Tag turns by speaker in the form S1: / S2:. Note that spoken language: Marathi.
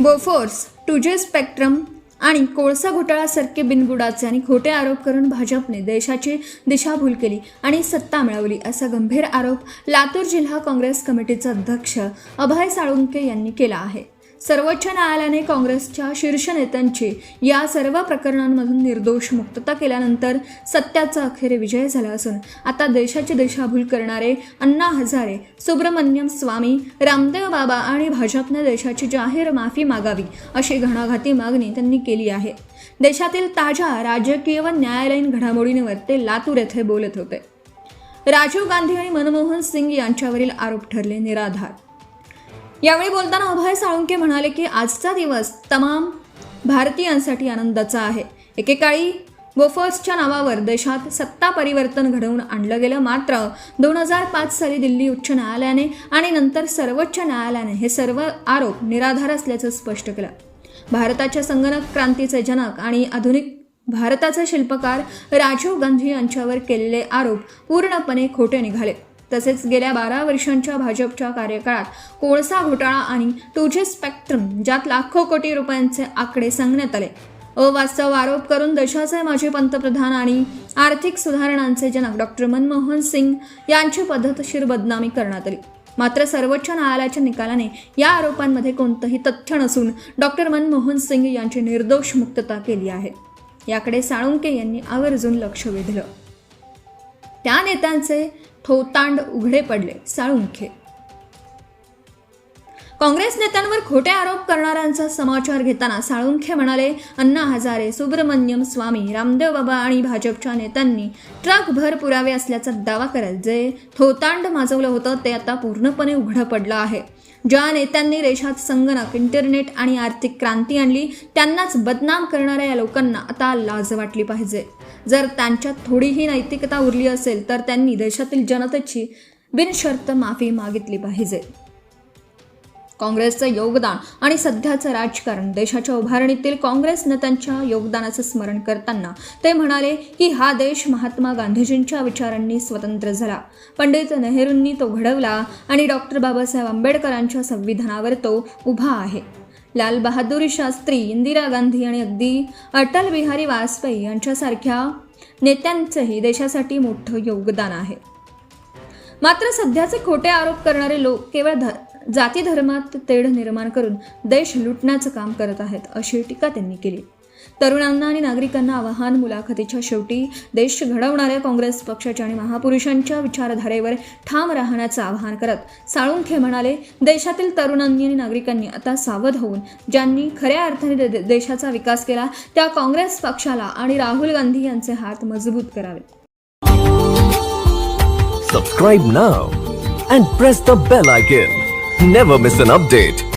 S1: बोफोर्स, 2G स्पेक्ट्रम आणि कोळसा घोटाळ्यासारखे बिनबुडाचे आणि खोटे आरोप करून भाजपने देशाची दिशाभूल केली आणि सत्ता मिळवली असा गंभीर आरोप लातूर जिल्हा काँग्रेस कमिटीचे अध्यक्ष अभय साळुंखे यांनी केला आहे. सर्वोच्च न्यायालयाने काँग्रेसच्या शीर्ष नेत्यांची या सर्व प्रकरणांमधून निर्दोष मुक्तता केल्यानंतर सत्याचा अखेर विजय झाला असून आता देशाची दिशाभूल करणारे अण्णा हजारे, सुब्रमण्यम स्वामी, रामदेव बाबा आणि भाजपने देशाची जाहीर माफी मागावी अशी घणाघाती मागणी त्यांनी केली आहे. देशातील ताज्या राजकीय व न्यायालयीन घडामोडींवर ते लातूर येथे बोलत होते. राजीव गांधी आणि मनमोहन सिंग यांच्यावरील आरोप ठरले निराधार. यावेळी बोलताना अभय साळुंखे म्हणाले की आजचा दिवस तमाम भारतीयांसाठी आनंदाचा आहे. एकेकाळी बोफोर्सच्या नावावर देशात सत्ता परिवर्तन घडवून आणलं गेलं, मात्र 2005 साली दिल्ली उच्च न्यायालयाने आणि नंतर सर्वोच्च न्यायालयाने हे सर्व आरोप निराधार असल्याचं स्पष्ट केलं. भारताच्या संगणक क्रांतीचे जनक आणि आधुनिक भारताचे शिल्पकार राजीव गांधी यांच्यावर केलेले आरोप पूर्णपणे खोटे निघाले. तसेच गेल्या 12 वर्षांच्या भाजपच्या कार्यकाळात कोळसा घोटाळा आणि 2G स्पेक्ट्रम ज्यात लाखो कोटी रुपयांचे आकडे सांगण्यात आले, अवास्तव आरोप करून देशाचे माजी पंतप्रधान आणि आर्थिक सुधारणांचे जनक डॉक्टर मनमोहन सिंग यांची पद्धतशीर बदनामी करण्यात आली. मात्र सर्वोच्च न्यायालयाच्या निकालाने या आरोपांमध्ये कोणतंही तथ्य नसून डॉक्टर मनमोहन सिंग यांची निर्दोष मुक्तता केली आहे. याकडे साळुंखे यांनी आवर्जून लक्ष वेधलं. त्या नेत्यांचे थोतांड उघडे पडले. साळुंखे काँग्रेस नेत्यांवर खोटे आरोप करणाऱ्यांचा समाचार घेताना साळुंखे म्हणाले, अण्णा हजारे, सुब्रमण्यम स्वामी, रामदेव बाबा आणि भाजपच्या नेत्यांनी ट्रकभर पुरावे असल्याचा दावा करत जे थोतांड माजवलं होतं ते आता पूर्णपणे उघडं पडलं आहे. ज्या नेत्यांनी देशात संगणक, इंटरनेट आणि आर्थिक क्रांती आणली त्यांनाच बदनाम करणाऱ्या या लोकांना आता लाज वाटली पाहिजे. जर त्यांच्यात थोडीही नैतिकता उरली असेल तर त्यांनी देशातील जनतेची बिनशर्त माफी मागितली पाहिजे. काँग्रेसचं योगदान आणि सध्याचं राजकारण, देशाच्या उभारणीतील काँग्रेस नेत्यांच्या योगदानाचं स्मरण करताना ते म्हणाले की हा देश महात्मा गांधीजींच्या विचारांनी स्वतंत्र झाला, पंडित नेहरूंनी तो घडवला आणि डॉक्टर बाबासाहेब आंबेडकरांच्या संविधानावर तो उभा आहे. लाल बहादूर शास्त्री, इंदिरा गांधी आणि अगदी अटल बिहारी वाजपेयी यांच्यासारख्या नेत्यांचंही देशासाठी मोठं योगदान आहे. मात्र सध्याचे खोटे आरोप करणारे लोक केवळ जाती धर्मात तेढ निर्माण करून देश लुटण्याचं काम करत आहेत अशी टीका त्यांनी केली. तरुणांना आणि नागरिकांना आवाहन, मुलाखतीच्या शेवटी देश घडवणाऱ्या काँग्रेस पक्षाच्या आणि महापुरुषांच्या विचारधारेवर ठाम राहण्याचं आवाहन करत साळुंखे म्हणाले, देशातील तरुणांनी आणि नागरिकांनी आता सावध होऊन ज्यांनी खऱ्या अर्थाने देशाचा विकास केला त्या काँग्रेस पक्षाला आणि राहुल गांधी यांचे हात मजबूत करावे.
S2: Subscribe now and press the bell icon. Never miss an update.